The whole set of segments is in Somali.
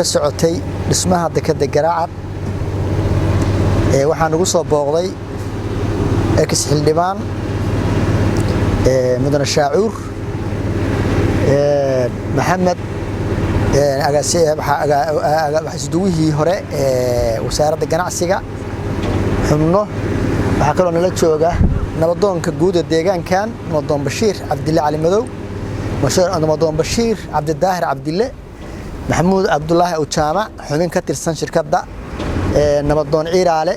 socotay dhismaha dekada Garaacad waxaan ugu soo booqday ex xildhibaan mudane Shaacuur Maxamed isduwihii hore wasaaradda ganacsiga xubno waxa kale oo nala jooga nabadoonka guud ee deegaankan nabadoon Bashiir Cabdille Cali Madow nabadoon Bashiir Cabdidaahir Cabdille محمود عبد الله أوشامة حمين كتير سن شركة نبضون عيرالة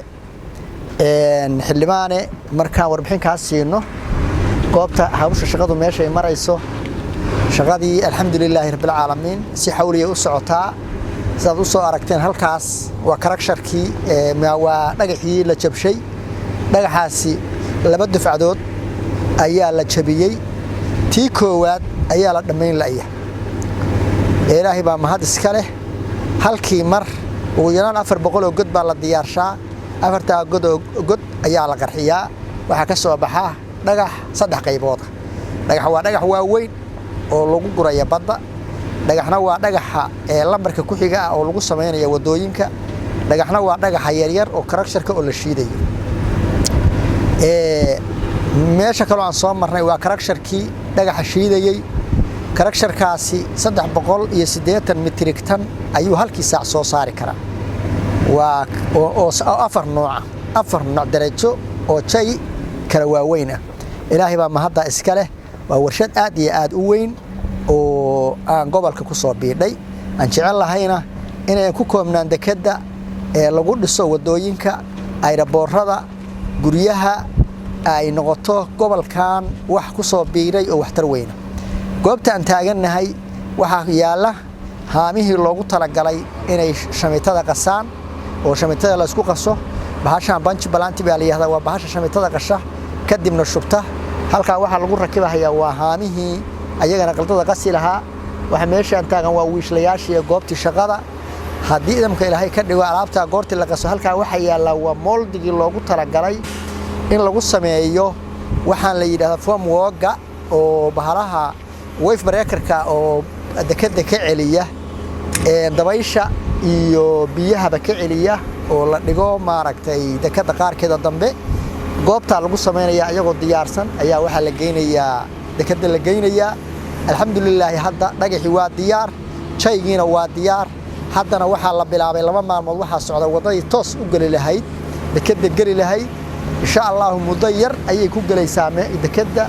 حلمانة مركان وربحين كاسينه قابته حوش شغله ماشي مريسو شغادي الحمد لله رب العالمين سي حولي وسعتها سادوسو أركتين هالكاس وكرك شركي ما ونجحي لجبشي نجحاسي لبده في عدود أيال لجبيي تيكوات أيال دمين لأيه إلهي بقى مهد إسكاله هالكي مر وينان أفر بقوله قد بالله ديارشا أفرتها قد أيال قرحية وحكسوا بحاه نجح صدق قيبوضة نجح هو وين ولو قرية بدأ نجحنا ونجح لمرك كوحيجا أو لو سمعنا يودوينك نجحنا ونجح يرير وكرك شركة ولا شيء دي ما شكلوا عن صام مرنا وكرك شركي نجح شيء دي كاركتر كاسي صدق بقول يسديت المترك تن أيوه هالكي ساعة صار كرا و أفر نوع درجة أو شيء كرواوينه إلهي بقى مهدا إسكاله وورشة آدي وين وأن قبل كوسابي لي أن شاء الله هنا إن يكون من عندك كده لقول السو الدوينك أي ربورها قريها ay noqoto gobolkan wax ku soo biiray oo waxtar weyn goobta aan taagannahay waxa yaala haamihii loogu talagalay inay shamiitada qasaan oo shamiitada la isku qaso bahashan banch balanti baa la yiraahdaa waa bahasha shamiitada qasha kadibna shubta halka waxa lagu rakibayaa waa haamihii ayagana qaldada qasi lahaa waxa meeshaan taagan waa wiishlayaashii goobtii shaqada haddii idamka ilaahay ka dhigo alaabta goortii la qaso halka waxa yaala waa moldigii loogu talagalay in lagu sameeyo waxaan la yiraahdaa foam work oo bahalaha wave breaker-ka oo dekada ka celiya dabaysha iyo biyaha ka celiya oo la dhigo maaragtay dekada qaarkeeda dambe goobta lagu sameeynaya ayagoo diyaarsan ayaa waxa la geynayaa dekada la geynayaa alxamdulillah hadda dhagaxi waa diyaar chaygiina waa diyaar haddana waxa la bilaabay 2 maalmood waxa socda wadadii toos u gali lahayd dekada gali lahayd insha Allah muddo yar ayay ku galaysaa dekada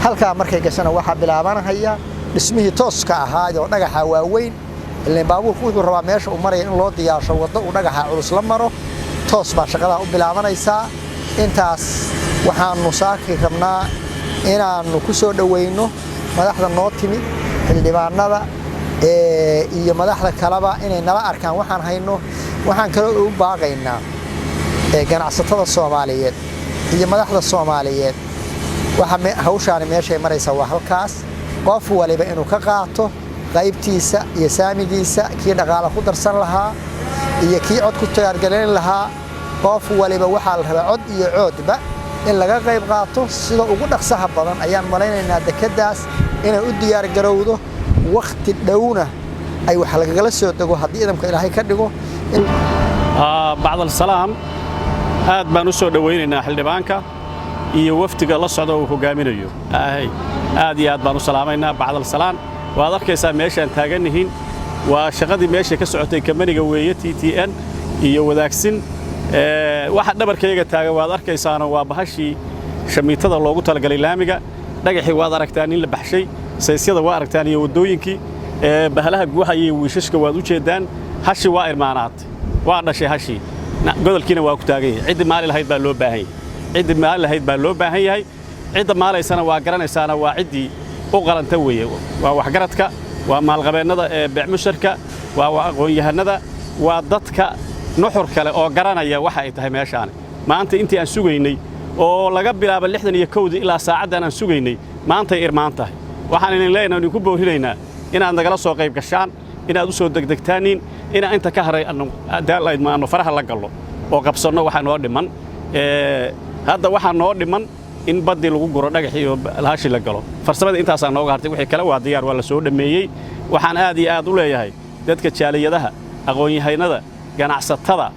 halka markay gashana waxa bilaabanaya dhismihii tooska ahaa oo dhagaxa waaweyn ilaa baabuurku wuxuu rabaa meesha uu maray in loo diyaarsho wado uu dhagaxa culus la maro toos baa shaqada u bilaabanaysa intaas waxaanu saaki rabnaa inaanu ku soo dhaweyno madaxda noo timi xildhibaanada iyo madaxda kalaba inay nala arkaan waxaan hayno waxaan kale u baaqaynaa ganacsatada Soomaaliyeed iyo madaxda Soomaaliyeed waxa hawshaan meesha maraysa waa halkaas qof waliba inuu ka qaato qaybtiisa iyo saamigiisa kii dhaqaale ku darsan lahaa iyo kii cod ku taageerin lahaa qof waliba waxa la rabaa cod iyo coodba in laga qayb qaato sida ugu dhaqsaha badan ayaan malaynaynaa dekadaas inay u diyaar garowdo waqti dhowna ay wax laga soo tago haddii idamka ilaahay ka dhigo bacda salaam aad baan u soo dhaweynaynaa xildhibaanka iyo waftiga la socda uu hogaaminayo aad iyo aad baan u salaamaynaa bacda salaam waad arkaysaa meeshaan taagannihiin waa shaqadii meesha ka socotay kamaniga weeye TTN iyo wadaagsin waxa dhabarkayga taagan waad arkaysaana waa bahashii shamiitada loogu talagalay laamiga dhagaxii waad aragtaan in la baxshay saysyada waa aragtaan iyo wadooyinkii bahalaha guuxayay wiishashka waad u jeedaan hashi waa irmaanaad waa dhashay hashi godolkiina waa ku taagan yahay cid maali lahayd baa loo baahan yahay cid maali lahayd baa loo baahan yahay cid maalaysana waa garanaysaana waa cidii u qalanta weeye waa waxgaradka waa maalqabeennada beecmusharka waa aqoon-yahanada waa dadka nuxur kale oo garanaya waxa ay tahay meeshaan maanta intii aan sugaynay oo laga bilaabo 61 ilaa saacaddan aan sugaynay maanta ay irmaan tahay waxaan idin leenahay ku boorinaynaa inaad nagala soo qayb gashaan inaad u soo degdegtaaniin inaan inta ka haray aanu faraha la gallo oo qabsanno waxa noo dhiman hadda waxa noo dhiman in badii lagu guro dhagaxii oo laashi la galo farsamada intaas aan nooga hartay wixii kale waa diyaar waa la soo dhameeyay waxaan aad iyo aad u leeyahay dadka jaaliyadaha aqoon-yahanada ganacsatada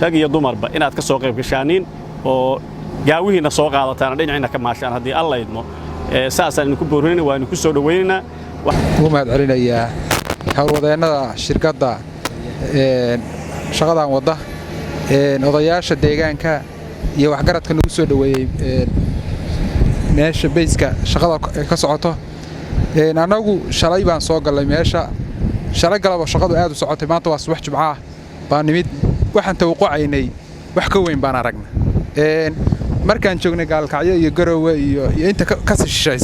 rag iyo dumarba inaad ka soo qayb gashaaniin oo gaawihiina soo qaadataan dhinacina ka maashaan haddii alla idmo saasaan ku boorinaynaa waan ku soo dhaweynaynaa ومهد علينا يا هالوضعنا شركة شغلان وضع نضياش الديجان كا يوحجرت كانوا يسودوا ماشي بيسك شغلة كسعته أنا أقول شرايبان صاق اللي ماشى شراي قلب شغله قاعد وسعته ما تواصل وحش معاه بانميد وحن توقع عيني وحكوين بانا رجنا مركان شغلنا قال كعيا يجروا أنت كسر الشيء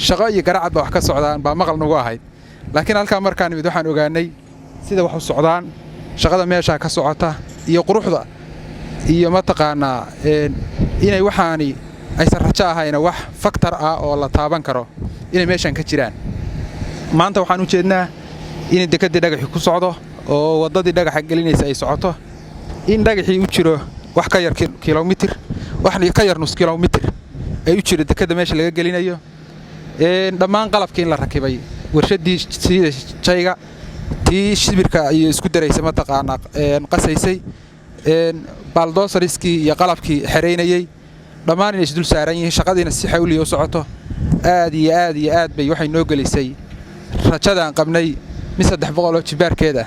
shaqo iyo garacad baa wax ka socdaan baa maqal nagu ahayd laakiin halka markaan mid waxaan ogaanay sida wax u socdaan shaqada meesha ka socota iyo quruxda iyo ma taqaana inay waxaani ay sarraxa ahayna wax factor ah oo la taaban karo inay meeshan ka jiraan maanta waxaan u jeednaa in dekadii dhagaxi ku socdo oo wadadii dhagaxa gelinaysa ay socoto in dhagaxii u jiro wax ka yar kiiloomitir wax ka yar nus kiiloomitir ay u jiro dekada meesha laga gelinayo dhammaan qalabkii la rakibay warshadii sida jayga tii shibirka iyo isku daraysa ma taqaana qasaysay baldoosariskii iyo qalabkii xareynayay dhammaan inay isdul saaran yihiin shaqadiina si xawli u socoto aad iyo aad bay waxay noo galisay rajadaan qabnay 300 jibaarkeeda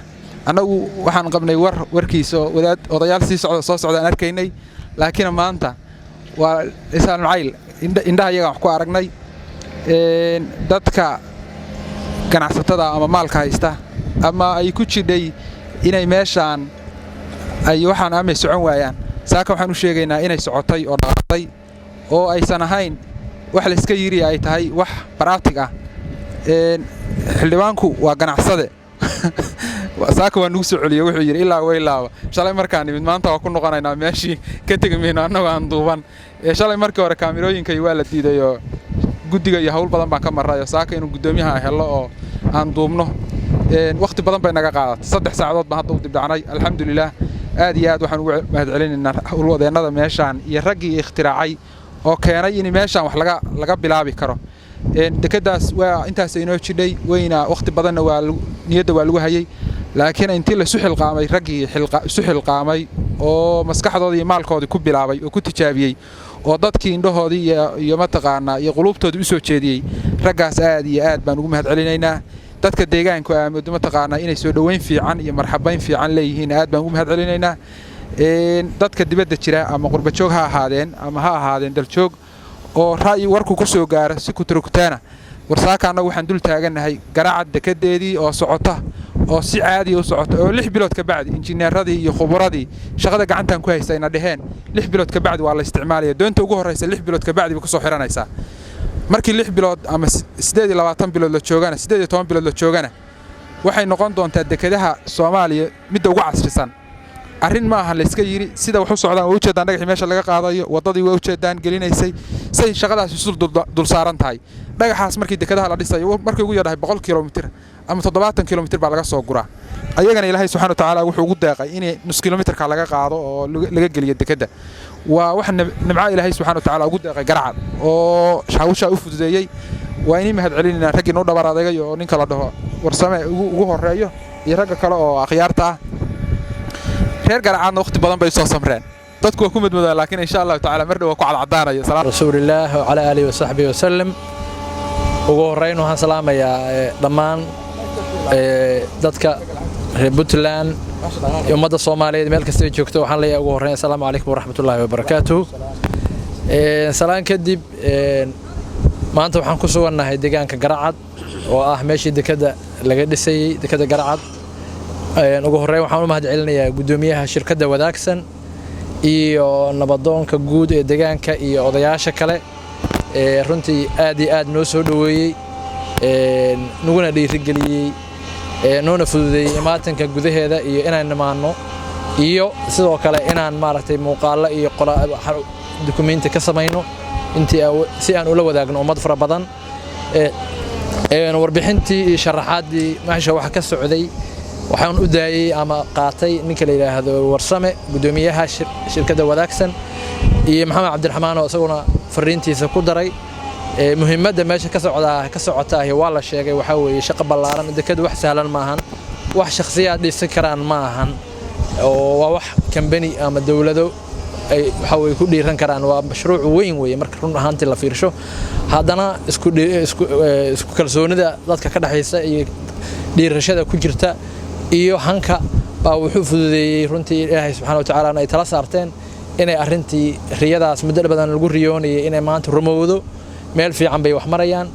anagu waxaan qabnay warkiisa odayaal soo socdaan arkaynay laakiin maanta waa isaan cayl indhaha iyaga wax ku aragnay dadka ganacsatada ama maalka haysta ama ay ku jidhay inay meeshaan ay waxaan ama socon waayaan saaka waxaan u sheegaynaa inay socotay oo dhaqaaqday oo aysan ahayn wax la iska yiri ay tahay wax practic ah xildhibaanku waa ganacsade saaka waa nugu soo celiyo wuxuu yiri ilaa way laaba shalay markaan nimid maanta waa ku noqonaynaa meeshii ka tegmayno annagu aan duuban shalay markii hore kaamirooyinka waa la diiday oo guddiga iyo hawl badan baan ka marray saaka inuu gudoomiyaha helo oo aan duubno waqti badan bay naga qaadatay 3 saacadood baan hadda u dib dhacnay alxamdulillah aad iyo aad waxaan ugu mahadcelinaynaa howlwadeennada meeshaan iyo raggii ikhtiraacay oo keenay in meeshaan wax laga bilaabi karo dekadaas waa intaas inoo jidhay weyna waqti badanna waa niyadda waa lagu hayay laakiin intii la suxil qaamay raggii suxil qaamay oo maskaxdooda iyo maalkooda ku bilaabay oo ku tijaabiyay oo dadkii indhahoodii iyo mataqaana iyo qulubtooda u soo jeediyay raggaas aad iyo aad baan ugu mahadcelinaynaa dadka deegaanka aamado mataqaana inay soo dhaweyn fiican iyo marxabayn fiican leeyihiin aad baan ugu mahadcelinaynaa dadka dibadda jira ama qurba joog ha ahaadeen daljoog oo raay warku ku soo gaara si ku turugtaana warsaaka anagu waxaan dul taaganahay garaaca dekedeedii oo socota oo si caadi u socota oo 6 bilood ka bacdi injineeradii iyo khubaradii shaqada gacantan ku haysayna dhaheen 6 bilood ka bacdi waa la isticmaalaya doonta ugu horeysa 6 bilood ka bacdi ku soo xiranaysa markii 6 bilood ama 28 bilood la joogana 18 bilood la joogana waxay noqon doontaa dekedaha Soomaaliya mid ugu casrisan arrin ma aha la iska yiri sida wax u socdaan oo u jeedaan dhagax meesha laga qaadayo wadadii way u jeedaan gelinaysay say shaqadaas isu dul saaran tahay dhagaxaas markii dekedaha la dhisayo markii ugu yarahay 100 kilomitir ama 70 kilomitir baa laga soo guraa ayagana Ilaahay subhanahu wa ta'ala wuxuu ugu deeqay in nus kilomitirka laga qaado oo laga geliyo dekeda waa wax nimca Ilaahay subhanahu wa ta'ala ugu deeqay garacad oo shawsha u fududeeyay waa inay mahadcelinayna ragii noo dhabar adeegay oo ninka la dhaho warsame ugu horeeyo iyo ragga kale oo akhyaarta ah reer garacadna waqti badan bay soo samreen dadku waa ku midmada laakiin insha Allah ta'ala mar dhaw ku cadcadaanayo salaam rasuulillah wa ala alihi wa sahbihi wa sallam ugu horeyn waxaan salaamayaa dhammaan dadka reer Puntland iyo ummadda Soomaaliyeed meel kasta ay joogto waxaan leeyahay ugu horeyn assalaamu calaykum wa rahmatullaahi wa barakaatuh salaan kadib maanta waxaan ku sugannahay deegaanka Garacad oo ah meeshii dekada laga dhisay dekada Garacad ugu horeyn waxaan u mahadcelinayaa gudoomiyaha shirkadda Wadaagsan iyo nabadoonka guud ee deegaanka iyo odayaasha kale runtii aad iyo aad noo soo dhaweeyay nuguna dhiirigeliyay noona fududeeyay imaatanka gudaheeda iyo inaan nimaano iyo sidoo kale inaan maaragtay muuqaalo iyo dokumenti ka samayno intii si aan ula wadaagno ummad fara badan warbixintii iyo sharaxaadii meesha waxa ka socday waxaan u daayay ama qaatay ninka la yiraahdo warsame gudoomiyaha shirkadda Wadaagsan iyo Maxamed Cabdiraxmaan oo isaguna fariintiisa ku daray muhiimadda meesha ka socota waa la sheegay waxa weeye shaqo ballaaran dekad wax sahlan ma ahan wax shakhsiyaad dhisi karaan ma ahan oo waa wax company ama dawlado ay waxa way ku dhiiran karaan waa mashruuc weyn weeye marka run ahaantii la fiirsho haddana isku kalsoonida dadka ka dhaxaysa iyo dhiirashada ku jirta iyo hanka baa wuxuu fududeeyay runtii Ilaahay subhanahu wa ta'ala ay tala saarteen inay arintii riyadaas muddo badan lagu riyoonayay inay maanta rumowdo meel fiican bay wax marayaan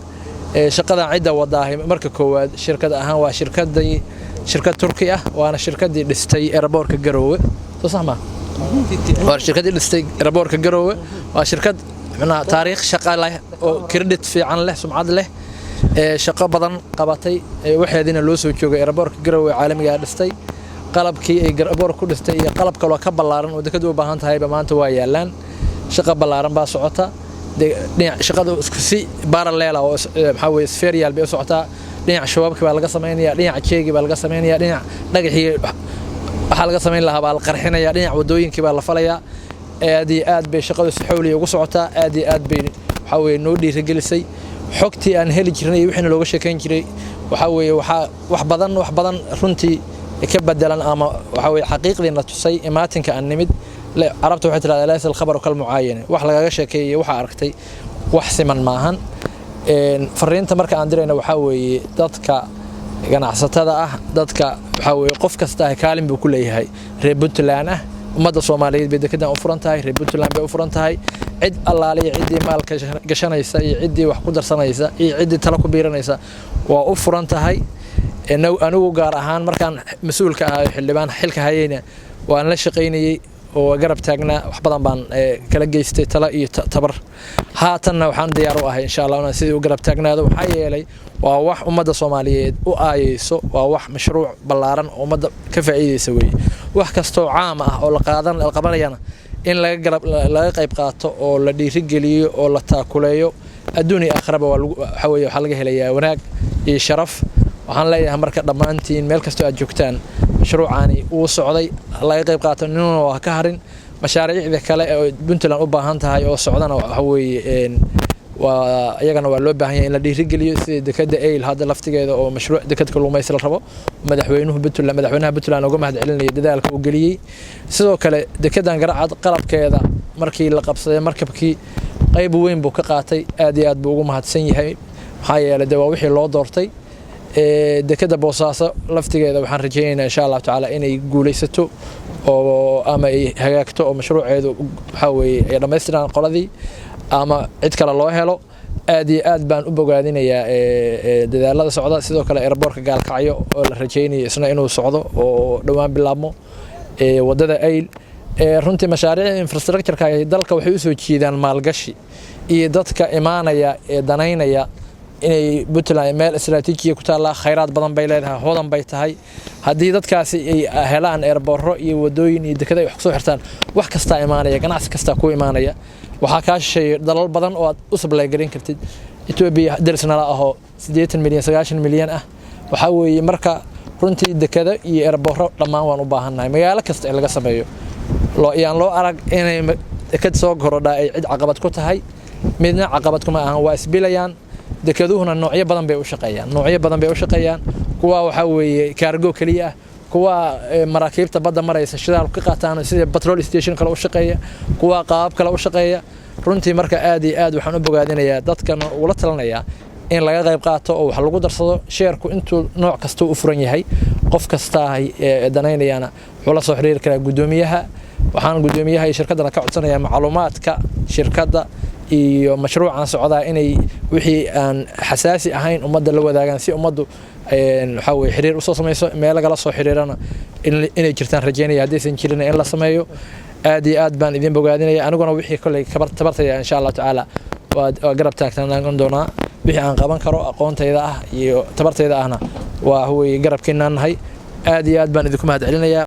shaqadan cidda wadaahay marka koowaad shirkad ahaan waa shirkad Turki ah waana shirkadii dhistay airportka Garowe soo saxma waa shirkadii dhistay airportka Garowe waa shirkad taariikh shaqo leh oo credit fiican leh sumcad leh shaqo badan qabatay waxeedina loo soo joogay airportka Garowe caalamiga dhistay qalabkii ay airport ku dhistay iyo qalab kale oo ka ballaaran oo dekadu u baahan tahay maanta waa yaalaan shaqo ballaaran baa socota shaqadu isku si parallel oo waxa weeye spherical bay socotaa dhinac shabaabka baa laga sameeyaa dhinac jeegi baa laga sameeyaa dhinac dhagaxii waxa laga sameyn lahaa baa la qarxinaya dhinac wadooyinkii baa la falayaa aad iyo aad bay shaqadu si xawli ugu socotaa aad iyo aad bay waxa weeye noo dhiirigelisay xogtii aan heli jirnay wixii looga sheekeyn jiray waxa weeye wax badan runtii ka bedelan ama waxa weeye xaqiiqdiina tusay imaatinka aan nimid عربت waxay tiraahdaa laysa al-khabaru kal muayyan wax laga sheekeeyay waxa aragtay wax siman maahan fariinta marka aan dirayna waxa weeye dadka ganacsatada ah dadka waxa weeye qof kasta ay kaalin buu ku leeyahay reer Puntland ah ummadda Soomaaliyeed bay dekedan u furan tahay reer Puntland bay u furan tahay cid allaaliye cidii maalka gashanaysa iyo cidii wax ku darsanaysa iyo cidii tala ku biiranaysa waa u furan tahay anigu gaar ahaan markaan mas'uulka ahay xildhibaan xilka hayayna waan la shaqeynayay oo garab taagnaa wax badan baan kala geystay talo iyo tabar haatanna waxaan diyaar u ahay insha Allah inaan sidii u garab taagnaado waxa yeelay waa wax ummadda Soomaaliyeed u aayeyso waa wax mashruuc ballaaran oo ummadda ka faa'iideysa weey wax kasto caam ah oo la qabanayana in laga qayb qaato oo la dhiirigeliyo oo la taakuleeyo adduunyo aakhiraba waxa weeye waxa laga helayaa wanaag iyo sharaf waxaan leeyahay marka dhamaantiin meel kasto aad joogtaan mashruucaani uu socday laga qayb qaato ninna waa ka harin mashaariicda kale ee Puntland u baahan tahay oo socdana waxa weeye waa iyagana waa loo baahan yahay in la dhiirigeliyo sida dekada Eyl hadda laftigeeda oo mashruuc dekad kalluumaysi la rabo madaxweynaha Puntland uga mahad celinaya dadaalka uu galiyay sidoo kale dekadan Garacad qalabkeeda markii la qabsaday markabkii qayb weyn buu ka qaatay aad iyo aad buu ugu mahadsan yahay maxaa yeelay waa wixii loo doortay dekada Boosaaso laftigeeda waxaan rajaynaynaa insha Allah taala inay guuleysato oo ama ay hagaagto oo mashruuceedu waxa weeye ay dhameystiraan qoladii ama cid kale loo helo aad iyo aad baan u bogaadinayaa dadaalada socda sidoo kale airportka Gaalkacyo oo la rajaynayo isna inuu socdo oo dhawaan bilaabmo wadada Eyl runtii mashaariic infrastructure-ka ay dalka waxay u soo jeedaan maalgashi iyo dadka imaanaya ee danaynaya inay Puntland meel istiraatiiji ku taala khayraad badan bay leedahay hodan bay tahay hadii dadkaasi ay helaan airporto iyo wadooyin iyo dekada ay wax soo xirtaan wax kasta imaanaya ganacsi kasta ku imaanaya waxa ka shay dalal badan oo aad u supply garin kartid Ethiopia darsana aho 80 milyan 90 milyan ah waxa weeye marka runtii dekada iyo airporto dhamaan waan u baahanahay magaalo kasta ee laga sameeyo loo arag inay dekad soo korodha ay cid caqabad ku tahay midna caqabad kuma ahan waa isbilayaan dekaduhuna noocyo badan bay u shaqeeyaan kuwa waxa weeye cargo kaliya kuwa maraakiibta badda maraysa shidaal ka qaataan sida petrol station kale u shaqeeya kuwa qaab kale u shaqeeya runtii marka aad iyo aad waxaan u bogaadinayaa dadkan ula talanaya in laga qayb qaato oo wax lagu darsado sheerku intuu nooc kasta u furan yahay qof kasta danaynayana wala soo xiriir kara gudoomiyaha waxaan gudoomiyaha shirkadana ka codsanayaa macluumaadka shirkadda iyo mashruucan socda inay wixii aan xasaasi ahayn ummadda la wadaagaan si ummaddu waxa weeye xiriir u soo sameeyso meel laga soo xiriirana inay jirtaan rajeynaya hadaysan jirin in la sameeyo aad iyo aad baan idin bogaadinaya aniguna wixii kulay tabartaya insha Allah taala waa garab taagtaan doonaa wixii aan qaban karo aqoontayda ah iyo tabartayda ahna waa huwa garabkeenna nahay aad iyo aad baan idinku mahad celinaya